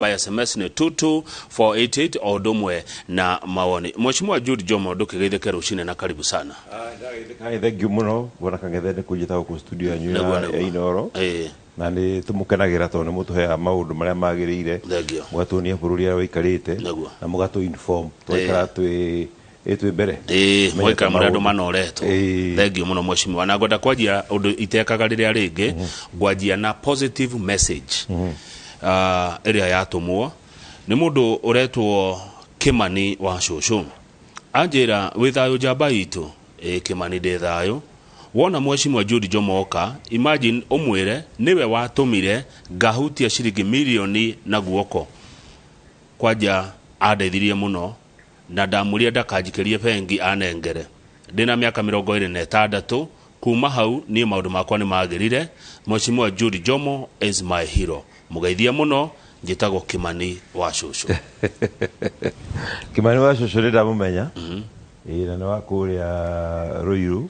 by SMS ni 22488 o domwe na maoni. Mheshimiwa Jude Jomo Ndukigeitheke Rũciinĩ na karibu sana. Thank you muno bona kangethene kujita ku studio yanyu ya Inooro. Na ni tumukenagira to ni mutuhea maundu maria magirire. Mwatunia bururi ya wikarite na mugatu inform twikara twi mbere mwika murado manoreto. Thank you muno mheshimiwa. Na ngoda kwajia undu itekaga riria ringi gwajia na positive message. Area yatumwo ni mundu uretwo Kimani wa Shushu anjira withayo jamba itu Kimani de thayo wona mheshimiwa Jude Jomo oka imagine umwire niwe watumire ngahutia shiringi milioni na guoko kwaja adeithirie muno na ndamuria ndakajikirie bengi anengere ndina miaka 26 kuma hau ni maundu makwa ni magirire. Mheshimiwa Jude Jomo is my hero. Mugaithia muno njitagwo Kimani wa Shushu. Kimani wa Shushu nda mumenya na no akuria Ruiru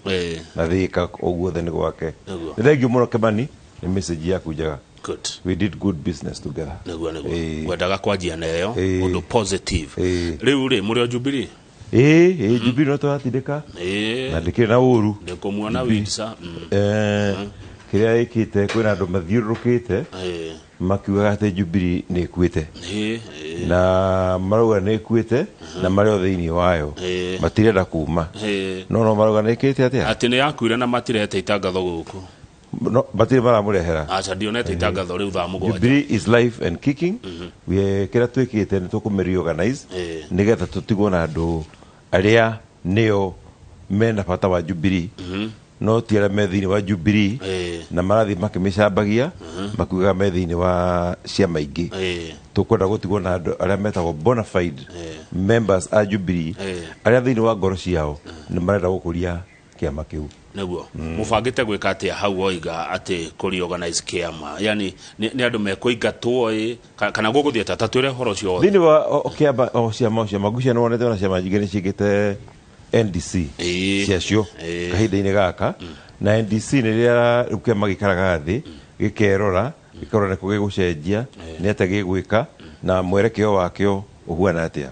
na thika oguo thani gwake. Thank you muno Kimani, ni message yaku njega. Good. We did good business together. Wendaga kwajia nayo undu positive. Riu ri muri o Jubilee? Jubilee no twatindika na ndikire na uru ndikumuona witsa kiria ikite kwina andu mathiurukite makiuga ati Jubilee ni ikuite na maruga ni ikuite na mario thiini wayo matirenda kuma no maruga ni ikite ati ni yakuire na matirete itangatho guku no batire baramurehera acha dionete itangatho riu thaa mugwanja. Jubilee is life and kicking. We kira twikite ni tukumeriorganize nigetha tutigwo na andu aria neo mena bata wa Jubilee no tiara methini wa Jubilee na marathi makimicambagia makuga methini wa ciama ingi tukwenda gutigwo na andu aria metagwo bona fide members a Jubilee aria thiini wa ngoro ciao ni marenda gukuria kiama kiu neguo mufangite gwika atia hau oiga ati reorganize kiama yani ni andu mekuingatwo kana guguthieta tatwire horo cio thiini wa kiama ciama magucia no wonete na ciama nyingi ni cigite NDC ciacio kahinda-ini gaka na NDC ni ria rukia magikaraga thi gikerora gikorora ku gigucenjia ni ate gigwika na mwerekeo wakio uhuana atia.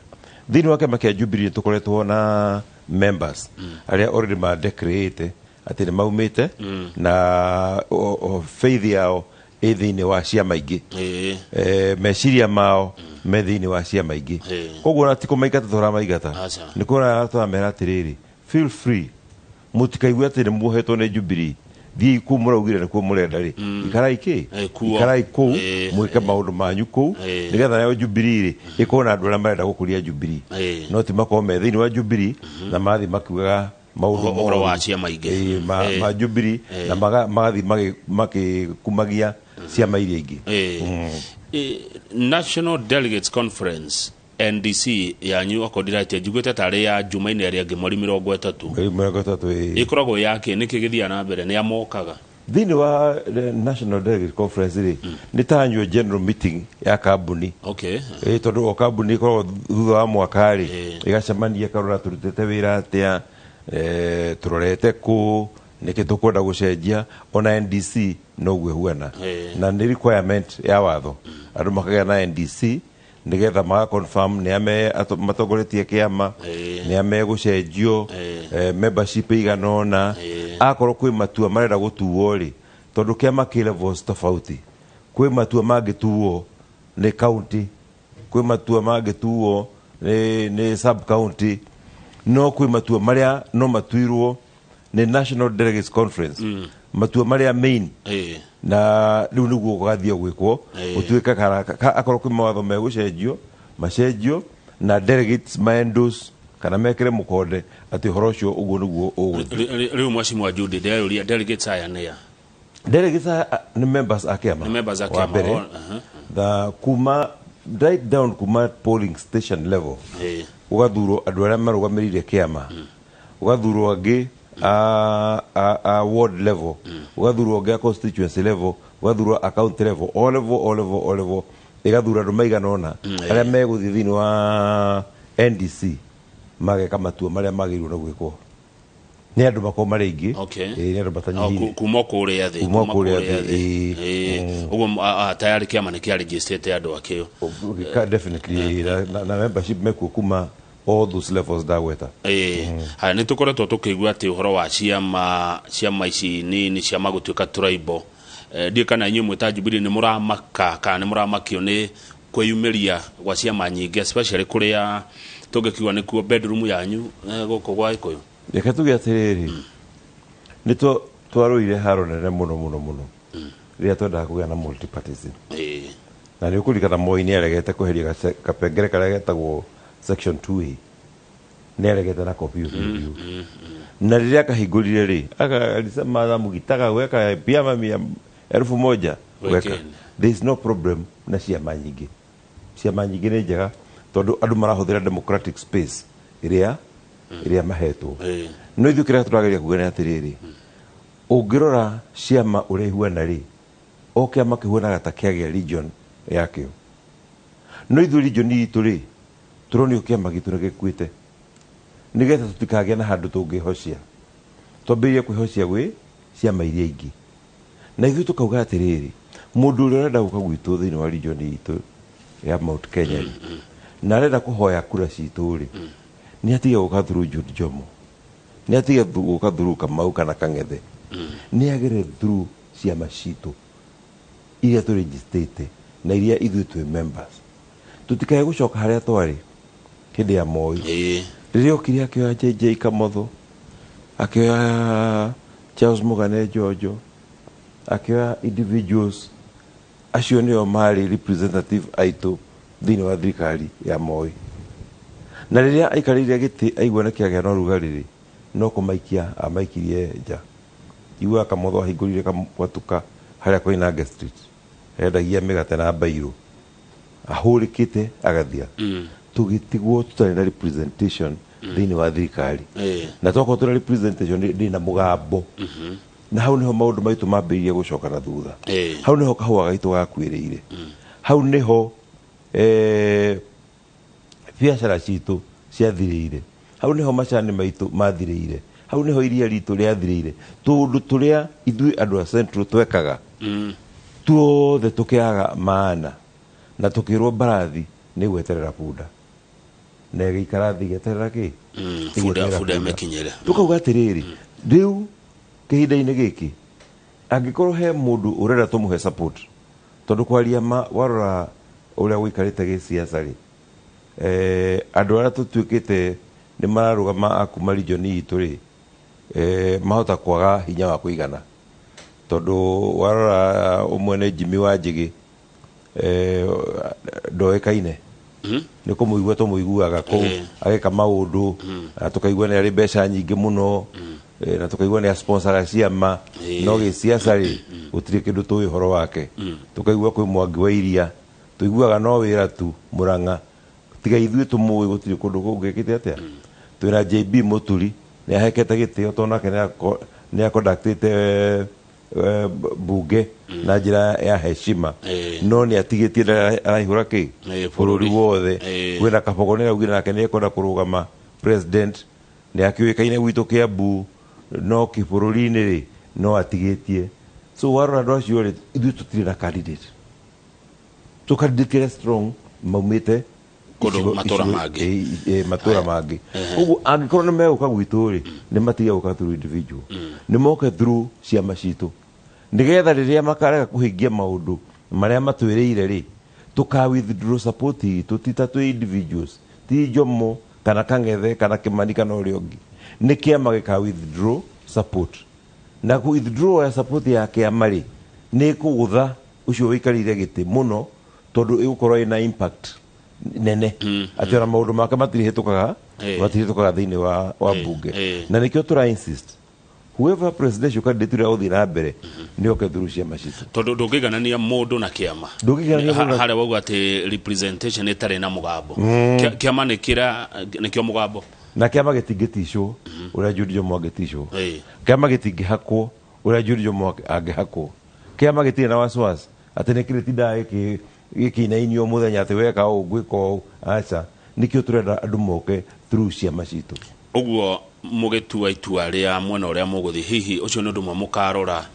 Thiini wa kiama kia Jubilee tukoretwo na members aria already ma decrete ati ni maumite na faith yao thiini wa ciama ingi meciria mao me thiini wa ciama ingi koguo na tiko maigata tora maigata ni kona tora mera tiriri feel free mutikaigua ati ni muhetwo ni Jubilee thii ku muraugire ni ku murenda ri ikarai ku mwike maundu manyu ku nigetha nayo Jubilee ikona andu aria marenda gukuria Jubilee no ti makoo me thiini wa Jubilee na mathi makiuga maundu wa ciama ingi ma Jubilee na magathi makikumagia ciama iria ingi. National Delegates Conference NDC yanyu akodiratia jugwete tare ya Jumaine aria ngi mweri 30 ikoragwo yake niki githia na mbere ni amokaga thiini wa National Delegates Conference ri ni tanyo general meeting ya kambuni tondu o kambuni ikoragwo thutha wa mwaka ri igacemania karora turutete wira atia turorete ku niki tukwenda gucenjia ona NDC no gwehuana na ni requirement ya watho andu makagea na NDC nigetha maga confirm ni ame matongoretie kiama ni ame gucenjio membership iganona akorwo kwi matua marenda gutuo ri tondu kiama ki levels tofauti kwi matua mangituo ni county kwi matua mangituo ni sub county no kwi matua maria no matuirwo ni National Delegates Conference matua maria main na riu niguo gathio gwikwo utuika karaka akorwo kwi mawatho megucenjio macenjio na delegates maendos kana mekire mukonde ati horo cio uguo niguo riu mheshimiwa Jude delegates aya nia delegates ni members akiama the kuma right down kuma polling station level ugathuro andu aria marugamirire kiama ugathuro angi a ward level ugathuro angi a constituency level ugathuro a county level all level igathuro andu maiganona aria meguthi thiini wa NDC mageka matua maria magirwo na gwikwo nä andå makoma rä ingä nä andå matanyihire kuma kå rä thä å guo tayarä kä ama nä kä arĩnjĩcĩte andå akä na membership mekuo kuma all those levels ndagweta haya nä tå koretwo tå kä igua atä å horo wa ciama ici nini ciama gå tuä ka tribal ndiä kana inyuä mwä ta Jubilee nä må ramaka kana nä må ramakio nä kwĩyumĩria gwa ciama nyingĩ especially kå rä a tå ngä kiuga nä kuo bedroom yanyu gå kå gwa Gĩkũyũ reke tuge atiriri ni twarũire haro nene muno rĩrĩa twendaga kũgĩa na multipartism na nĩ ũkũririkana Moi nĩ aregete kweheria kapengere karĩa getagwo section 2A nĩ aregete na copy na rĩrĩa akahingũrire rĩ akalisema mugitaka weka vyama 1000 weka there is no problem na ciama nyingĩ nĩ njega tondũ andũ marahũthĩra democratic space ĩrĩa mahetwo no ithuĩ kĩrĩa tũrageria kuga nĩ atĩrĩrĩ ũngĩrora ciama ũrĩa ihuana rĩ o kĩama kĩhuanaga ta kĩagĩa region yakĩo no ithuĩ region itũ rĩ tũronio kĩama gitũ nĩ gĩkuĩte nĩgetha tũtikagĩa na handũ tũngĩhocia twambĩrĩrie kwĩhocia gwĩ ciama iria ingĩ na ithuĩ tũkauga atĩrĩrĩ mũndũ ũrĩa ũrenda gũka gwitũ thĩinĩ wa region itũ ya Mount Kenya na arenda kũhoya kura citũ rĩ nĩ atige gũka through Jude Jomo nĩ atige gũka through Kamau kana Kang'ethe nĩ agere through ciama citũ iria tũrĩnjĩstĩte na iria ithuĩ twĩ members tũtikae gũcoka harĩa twarĩ hĩndĩ ya Moi rĩrĩa okire akĩoya JJ Kamotho akĩoya Charles Mũgane Njonjo akĩoya individuals acio nĩo marĩ representative aitũ thĩinĩ wa thirikari ya Moi na rĩrĩa aikarĩire gĩtĩ aigua nĩ kĩagĩa na ũrugarĩ no kũmaikia amaikirie nja igua Kamotho ahingũrire kamwatuka harĩa Koinange Street endagia mĩgate na mbairũ ahũrĩkĩte agathia tũgĩtigwo tũtarĩ na representation thĩinĩ wa thirikari na twakorwo tũna representation ndĩ na mũgambo na hau nĩho maũndũ maitũ mambĩrĩirie gũcoka na thutha hau nĩho kahũa gaitũ gakuĩrĩire hau nĩho biacara citũ ciathirĩire hau nĩho macani maitũ mathirĩire hau nĩho iria ritũ rĩathirĩire tondũ tũrĩa ithuĩ andũ a Central twekaga tuothe tũkĩaga maana na tũkĩrwo mbarathi nĩ gweterera bunda na ĩgĩikara thĩ igĩeterera kĩ bunda ĩmĩkinyĩre tũkauga atĩrĩrĩ rĩu kĩhinda-inĩ gĩkĩ angĩkorwo he mũndũ ũrenda tũmũhe support tondũ kwaria warora ũrĩa gũikarĩte gĩciaca rĩ andũ arĩa tũtuĩkĩte nĩ mararũgama akuma region itũ rĩ mahota kwaga hinya wa kũigana tondũ warora ũmwe nĩ Jimmy Wanjigi ndoĩkaine nĩ kũmũigua tũmũiguaga kũu agĩka maũndũ na tũkaigua nĩ arĩ mbeca nyingĩ mũno na tũkaigua nĩ asponsora ciama no gĩciaca rĩ gũtirĩ kĩndũ tũĩ ũhoro wake tũkaigua kwĩ Mwangi wa Iria tũiguaga no wĩra tu Mũrang'a tiga ithuĩ tũmũĩ gũtirĩ kũndũ kũngĩ gĩkĩte atĩa twĩna JB Mũturi nĩ ahekete gĩtĩo tondũ nake nĩ akondaktĩte bunge na njĩra ya heshima no nĩ atigĩtie araihũra kĩ bũrũri wothe kwĩna Kabogo nĩ augire nake nĩ ekwenda kũrũgama president nĩ akĩũĩkaine gwitũ Kiambu no kĩbũrũri-inĩ rĩ no atigĩtie so warora andũ acio rĩ ithuĩ tũtirĩ na candidate so candidate kĩrĩa strong maumĩte matũra mangĩ ũguo angĩkorwo nĩ megũka gwitũ rĩ nĩ matige gũka through individual nĩ moke through ciama citũ nĩgetha rĩrĩa makarega kũhingia maũndũ marĩa matwĩrĩire rĩ tũka withdraw support itũ ti ta twĩ individuals ti Jomo kana Kang'ethe kana Kĩmani kana ũrĩa ũngĩ nĩ kĩama gĩka withdraw support na withdraw ya support ya kĩama rĩ nĩ kũgũtha ũcio wĩikarĩire gĩtĩ mũno tondũ ĩgũkorwo ĩna impact nene atĩ ona maũndũ make matirĩhĩtũkaga thĩinĩ wa mbunge na nĩkĩo tũra insist whoever presidential candidate ũrĩa ũthiĩ na mbere nĩ oke through ciama citũ tondũ ndũngĩiganania mũndũ na kĩama harĩa wauga atĩ representation ĩtarĩ na mũgambo kĩama nĩkĩo mũgambo na kĩama gĩtingĩticwo ũrĩa Jude Jomo angĩticwo kĩama gĩtingĩhakwo ũrĩa Jude Jomo angĩhakwo kĩama gĩtirĩ na wasiwasi atĩ nĩ kĩrĩtindaga gĩkĩinainio mũthenya atĩ weka ũũ ngwĩka ũũ aca nĩkĩo tũrenda andũ moke through ciama citũ ũguo mugetua itua ria mwena uria muguthi hihi ucio ni undu mwe mukarora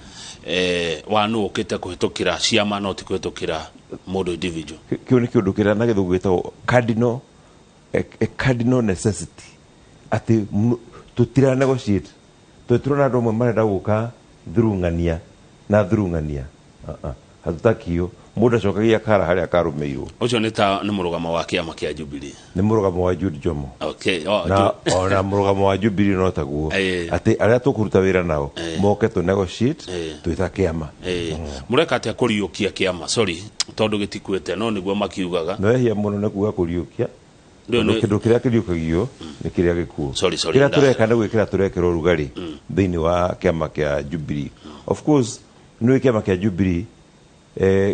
wanu ukite kuhitukira ciama no ti kuhitukira mundu individual kiu ni kiundu kira na githugu gitagwo cardinal necessity ati tutira negotiate tuturona andu amwe marenda guka thurungania na thurungania hatutakio mundu acokagia kara haria karumeirwo ucio ni murugamo wa kiama kia Jubilee ni murugamo wa Jude Jomo okay na murugamo wa Jubilee no taguo ati aria tukuruta wira nao moke tu negotiate tuita kiama mureka atia kuriukia kiama sorry tondu gitikuete no niguo makiugaga no ehia muno ne kuga kuriukia kindu kiria kiriukagio ni kiria gikuo kiria tureka na gwikira turekera rugari thiini wa kiama kia Jubilee of course no kiama kia Jubilee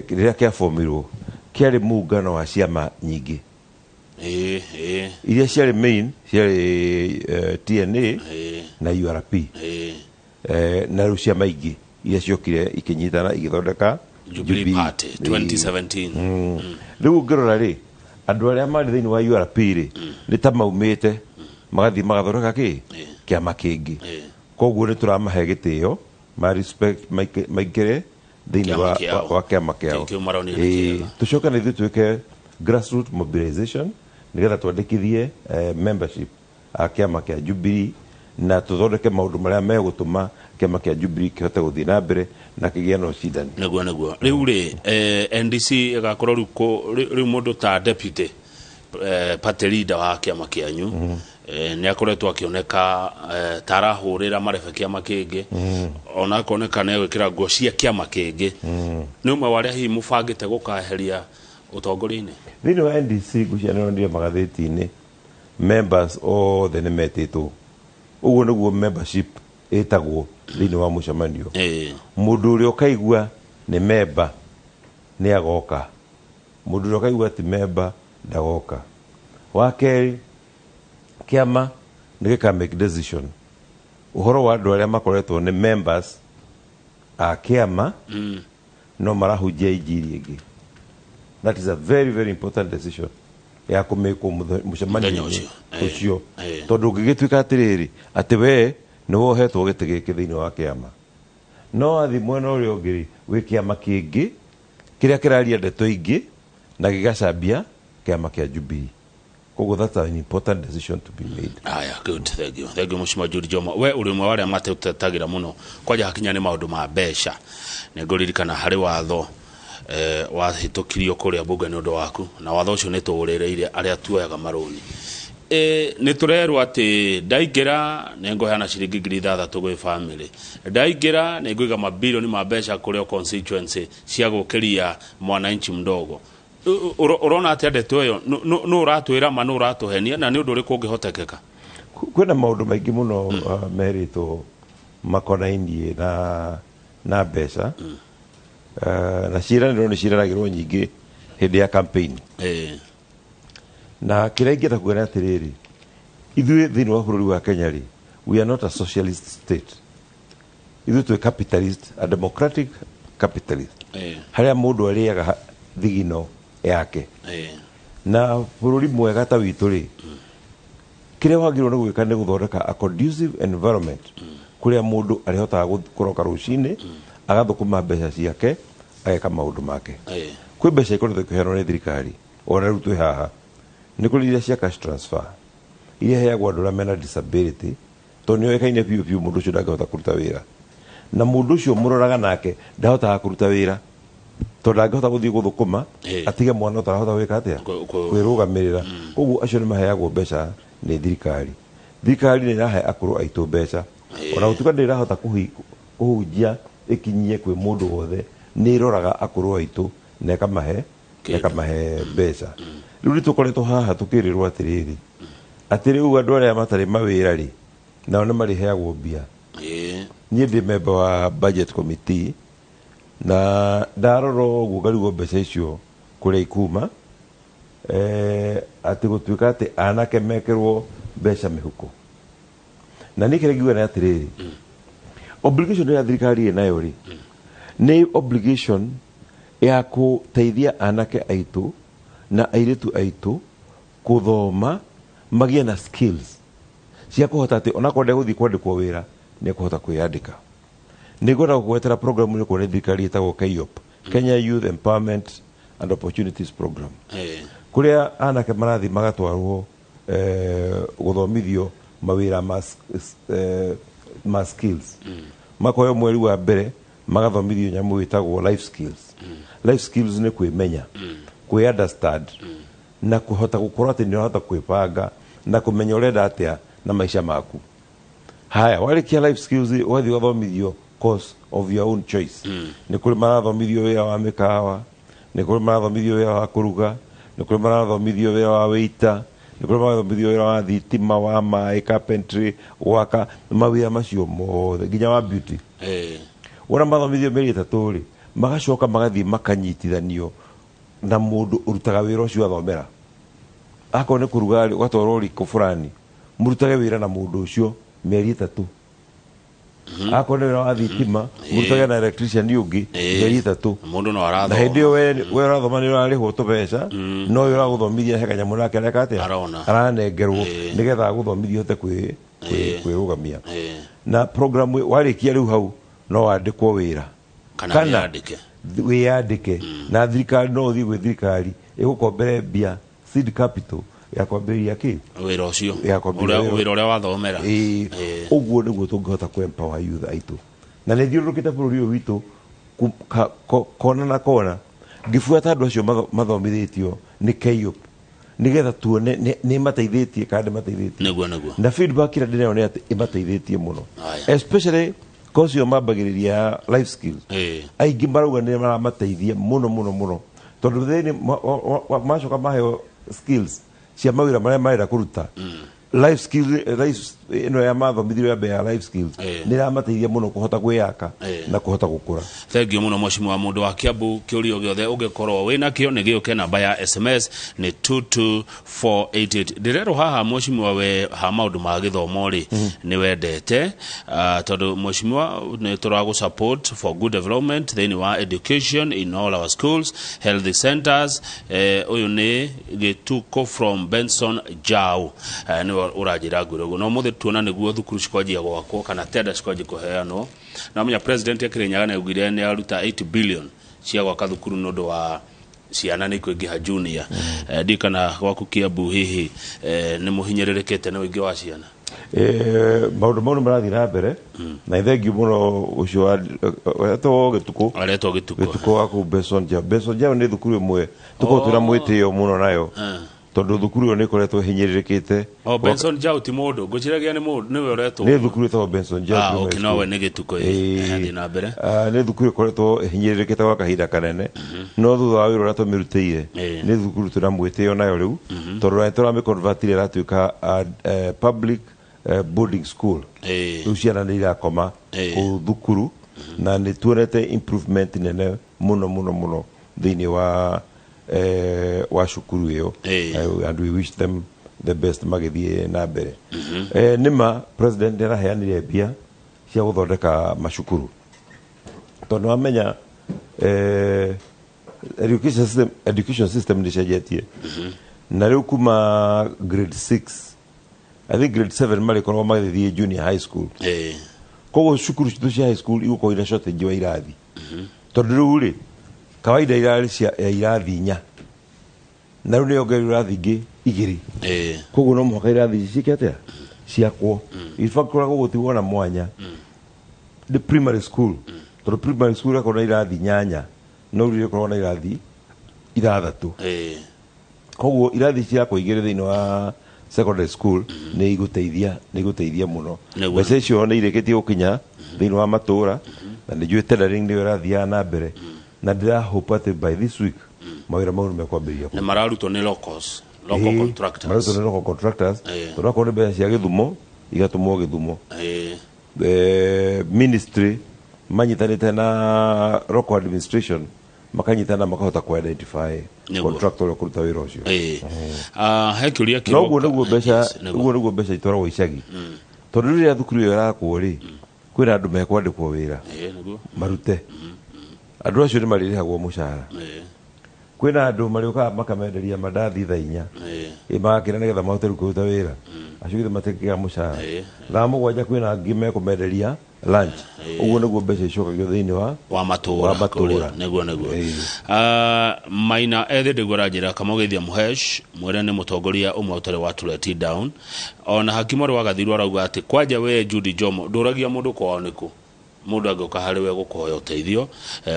kiria kia formirwo kiari muungano wa ciama nyingi iria ciari main ciari TNA na URP na riu ciama ingi iria ciokire ikinyitana igithondeka Jubilee Party 2017 riu ngirora ri andu aria mari thiini wa URP ri ni ta maumite magathi magathondeka kiama kingi koguo ni turamahe gitio ma respect maikire thiini wa kiama kiao tucoka na ithuĩ tuĩke grassroots mobilization nigetha twandĩkithie membership a kiama kia Jubilee na tuthondeke maundu maria megutuma kiama kia Jubilee kihote guthii na mbere na kigia no cindani naguo riu ri NDC igakorwo riu mundu ta deputy party leader wa kiama kianyu ni akoretwo akioneka tarahurira marebe kiama kingi ona akoneka ne gwikira nguo cia kiama kingi ni umwe waria hi mubangite gukaheria utongori-ini thiini wa NDC gucianiro ndio magatheti-ini members othe ni metitwo uguo niguo membership itagwo thiini wa mucemanio mundu uria ukaigua ni member ni agoka mundu uria ukaigua ti member ndagoka wakeri kiama nigika make decision uhoro wa andu aria makoretwo ni members a kiama no marahujia injiri ingi that is a very very important decision ya kumeko mucemanio ucio tondu ngigituika atiriri ati we ni wohetwo giti giki thiini wa kiama no athi mwena uria ungi wi kiama kingi kiria kiraria ndeto ingi na gigacambia kiama kia Jubilee koguo that's an important decision to be made good thank you Mheshimiwa Jude Jomo we uri mwe waria matetagira muno kwaja hakinya ni maundu ma besha ni nguririkana hari watho wahitukirio kuria bunge ni undu waku na watho ucio ni tuurereire aria tuoyaga maroni ni turerwo ati ndaingira ni ngoheana ciringi 6,000 gwi family ndaingira ni nguiga mabilioni ma besha kuria constituency cia gukiria mwananchi mdogo urona ati ndeto yo no uratwira ma no uratuhenia na ni undu uriku ungihotekeka kwina maundu maingi muno merito makonainie na besha na ciraniro ni ciranagirwo nyingi hindi ya campaign na kiria ingita kuona atiriri ithuĩ thiini wa bururi wa Kenya ri we are not a socialist state ithuĩ twi capitalist a democratic capitalist haria mundu ariaga thigino yake na bururi mwega ta witu ri kiria wagirwo ni gwika ni guthondeka a conducive environment kuria mundu arihota kuroka ruciini agathukuma mbeca ciake ageka maundu make kwi mbeca ikoretwo ikiheanwo ni thirikari ona riu twi haha ni kuri iria cia cash transfer iria heagwo andu aria mena disability tondu nioikaine piu mundu ucio ndangihota kuruta wira na mundu ucio muroraga nake ndahotaga kuruta wira tondu ndangihota guthii guthukuma atige mwana utarahota gwika atia kwirugamirira koguo acio ni maheagwo mbeca ni thirikari ni irahe akuru aitu mbeca ona gutuka ndirahota kuhunjia ikinyie kwi mundu wothe ni iroraga akuru aitu na ikamahe mbeca riu nitukoretwo haha tukirirwo atiriri atiriu andu aria matari mawira ri nao ni mariheagwo mbia nie ndi member wa budget committee na ndaroro uguo ngarigwo mbeca icio kuria ikuma ati gutuika ati anake mekirwo mbeca mihuko na ni kiria ngiuga ni atiriri obligation ya thirikari nayo ri ni obligation ya kuteithia anake aitu na airitu aitu kuthoma magie na skills cia kuhota ati ona kwenda guthi kwandikwo wira ni kuhota kwiyandika. Nigona gwetera program ni kone thirikari itagwo KYOP, Kenya Youth Empowerment and Opportunities Program. Kuria anake marathi magatwarwo guthomithio mawira ma skills. Makoyo mweri wa mbere magathomithio nyamu witagwo life skills. Life skills ni kwimenya, kwi understand na kuhota gukorwo ati ni hota kwipanga na kumenya urenda atia na maisha maku. Haya, warikia life skills wathi wathomithio course of your own choice. Ni kuri marathomithio wira wa mikawa, ni kuri marathomithio wira wa kuruga, ni kuri marathomithio wira wa waiter, ni kuri marathomithio wira wa thitima, wa mai, carpentry, waka mawira macio mothe nginya wa beauty. Ora mathomithio meri itatu ri magacoka magathi makanyitithanio na mundu urutaga wira ucio athomera. Ako ne kuruga ugatwarwo riko fulani, murutage wira na mundu ucio meri itatu. Ako ne wa thitima murutage na electrician yungi meri itatu. Mundu no arathoma. Na hindi we rathoma ni arihwo tubeca no we raguthomithia he kanyamu nake reka ate aranengerwo nigetha guthomithio te kwirugamia. Na program warikia riu hau no wandikwo wira kana wandike wiyandike na thirikari no thi gwi thirikari igukombere mbia seed capital ya kwambiria ki wira ucio wira uria wathomera. Uguo niguo tungihota ku empower youth aitu na ni thiurukite bururi uyu witu kona na kona ngifuata andu acio mathomithitio ni KYOP nigetha tuone ni mateithitie kandi mateithitie niguo na feedback ira ndineo ni ati imateithitie muno, especially course yo mambagiriria life skills. Aingi marauga ni maramateithia muno tondu thini macoka maheo skills cia mawira maria marenda kuruta. Life skills ino ya mathomithio ya bea life skills ni ramateithia muno kuhota gwiyaka na kuhota gukura. Thank you muno mheshimiwa wa mundu wa Kiambu. Kiurio giothe ungikorwo wina kio ni gioke namba ya SMS ni 22488. Direro haha mheshimiwa we ha maundu ma githomo ri ni wendete tondu mheshimiwa ni turagu support for good development then wa education in all our schools, health centers. Uyu ni gituko from Benson Jau ni urajira gurugo no muthe tuona niguo thukuru cikwanjia gwakwo kana tenda cikwanjia kuheanwo na menya president akirinyaga na ugire ni aruta 8 billion cia gwaka thukuru nondo wa ciana ni kwingiha junior. Dikana gwaku Kiambu hihi ni muhinyererekete na wingi wa ciana maundu mau marathira mbere na thengiu muno ucio aretwo gituko waku Benson Jau ni thukuru imwe tuko tuna mwitio muno nayo tondu thukuru yo ni koretwo hinyiririkite. Benson Jau ti mundu nguciragia ni mundu niwe uretwo ni thukuru tawo Benson Jau okay no we ni gituko ndi na mbere ni thukuru koretwo hinyiririkite kwa kahinda kanene no thutha wa wira uria tumirutire ni thukuru tuna mwitio nayo riu tondu ra tora me convertire ratuika public boarding school. Ciana ni irakoma ku thukuru na ni tuonete improvement nene muno thiini wa shukuru iyo and we wish them the best magithie na mbere. Nima president araheanire mbia cia guthondeka mashukuru tondu amenya education system ni cenjetie na riu kuma grade 6 I think grade 7 mari korwo magithie junior high school. Koguo shukuru citu cia high school iguko ina shortage wa irathi tondu riu ri kawaida irathi nya na riu ni ongerera irathi ingi igiri. Koguo no mwaka irathi cikiatea ciakwo ifakora gugutigwo na mwanya the primary school tondu primary school akona irathi nyanya no riu korwo na irathi ithathatu. Koguo irathi cia kuigire thiini wa secondary school ni iguteithia muno. Mbeca icio ni ireketie gukinya thiini wa matura na ni tendering ni irathia na mbere na ndira hope that by this week mawira mau ni mekwambiria na mararutwo ni local contractors. Mararutwo ni local contractors tondu akona mbeca cia Githumo igatumwo Githumo. Ministry manyitanite na local administration makanyitana makahota ku identify contractor wa kuruta wira ucio. Hekiuria kiro no guo mbeca itwaragwo icagi tondu riria thukuru iyo irakwo ri kwina andu mekwandikwo wira marute andu acio ni maririhagwo mushahara. Kwina andu marioka makamenderia mandathi tha 4 magakira nigetha mahote kuruta wira acugithe matekiga mucara thaa mugwanja kwina ngime kumenderia lunch uguo niguo mbeca icokagio thiini wa matura niguo Maina ethe ndigwo ranjira kamugithia Muhesh mwere ni mutongoria umwe utare wa Tuleti Down ona hakimori wa Gathiru arauga ati kwanja we Judy Jomo nduragia mundu kwao niku mundu agoka hariwe gukoya uteithio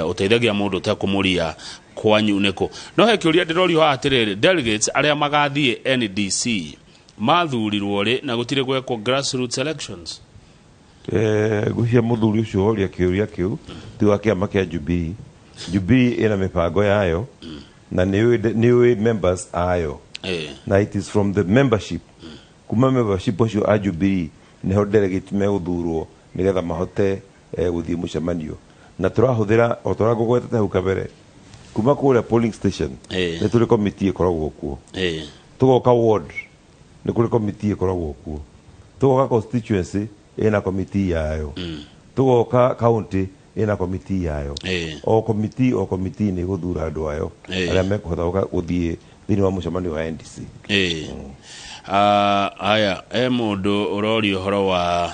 uteithagia mundu ta kumuria kwanyu niku no he kiuria ndirorio atiriri delegates aria magathie NDC mathurirwo ri na gutire gwekwo grassroots elections gucia muthuri ucio oria kiuria kiu ti wa kiama kia Jubilee ina mipango yayo na ni members ayo na it is from the membership kuma membership ucio a Jubilee neho delegate meguthurwo nigetha mahote guthie mucemanio na turahuthira o turagugwetete hau kabere kuma kuria polling station ni turi committee ikoragwo kuo tugoka ward ni kuri committee ikoragwo kuo tugoka constituency ina committee yayo tugoka county ina committee yayo o committee ni guthura andu ayo aria mekuhota guthie thini wa mucemanio wa NDC aya mundu urori horo wa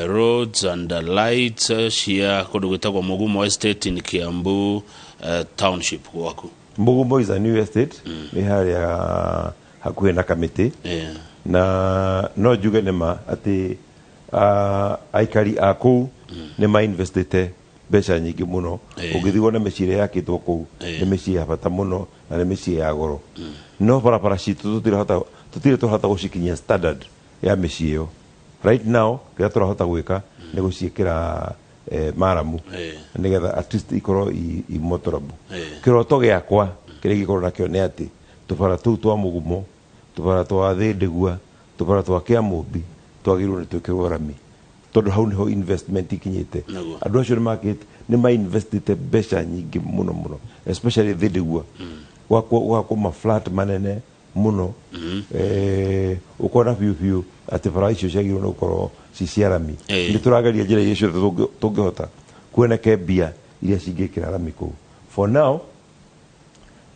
roads and lights cia kundu gwitagwo Mugumo Estate in Kiambu township gwaku. Mugumo is a new estate ni haria hakuhe na kamiti na no juge nema ati aikari aku ni ma investite mbeca nyingi muno ungithigwo na mecire yakitwo ku ni mecire bata muno na ni mecire ya goro no barabara citu tutire tuhota gucikinyia standard ya mecire yo right now kira turahota gwika ni guciikira maramu nigetha at least ikoro i motorabu kiroto giakwa kiri gikoro nakio ni ati tubara tu twa Mugumo tubara twa Thindegua tubara twa Kiamumbi twagirwo ni tukigorami tondu hau niho investment ikinyite andu acio ni market ni ma investite mbeca nyingi muno especially Thindegua gwakwo ma flat manene muno ukona piu ati bara icio ciagirwo ni ukorwo ciciarami ni turagaria njira icio tungihota kuoneke mbia iria cingikira rami ku for now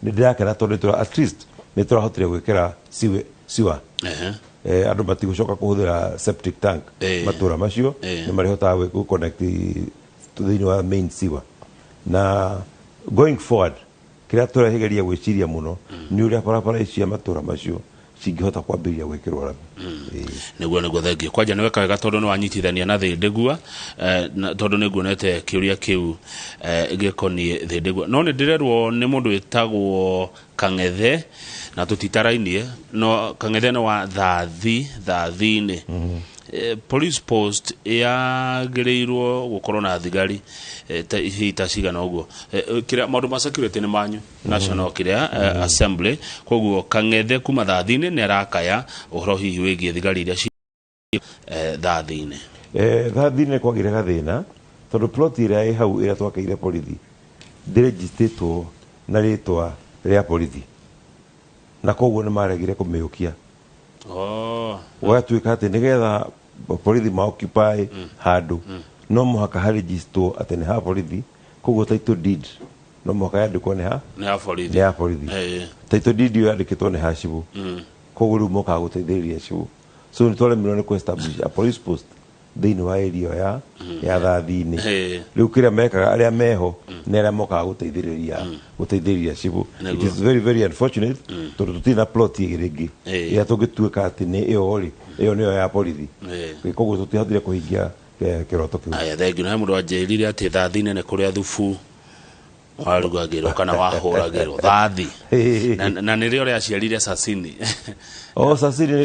ni ndirakena tondu at least ni turahotire gwikira siwa andu matigucoka kuhuthira septic tank matura macio ni marihota ku connect thiini wa main siwa na going forward kira turahigeria gwiciria muno ni uria barabara icio matura macio cingihota kwambiria gwikirwo rami niguo thengi kwanja ni weka wega tondu ni wanyitithania na Thindegua tondu ni nguonete kiuria kiu gikonie Thindegua no ni ndirerwo ni mundu witagwo Kang'ethe na tutitarainie no Kang'ethe no wa thathi-ini police post yagirirwo gukorwo na thigari hita cigana uguo kira maundu ma security ni manyu national kira assembly koguo Kang'ethe kuma thathi-ini ni arakaya uhoro hihi wigie thigari iria thathi-ini thathi-ini kwagire gathina tondu plot iria i hau iria twakaire polithi ndiregistrĩtwo na ritwa ria polithi na koguo ni maregire kumiukia gwatuika ati nigetha polithi ma occupy handu no muhaka ha register ati ni ha polithi koguo title deed no muhaka yandikwo ni ha polithi title deed yo yandikitwo ni ha cibu koguo riu muka guteithĩrĩria cibu so ni twaremirwo ni ku establish a police post thiini wa area ya thathi-ini riu kiria mekaga aria meho ni aria mokaga guteithĩrĩria cibu it is very very unfortunate tondu tutina plot igiringi ya tungituika ati ni iyo niyo ya polithi koguo tutihotire kuhingia kiroto kiu aya thengi na mundu anjirire ati thathi-ini ni kuria thubu warugagirwo kana wahuragirwo thathi na ni rio ria ciarire Sasini Sasini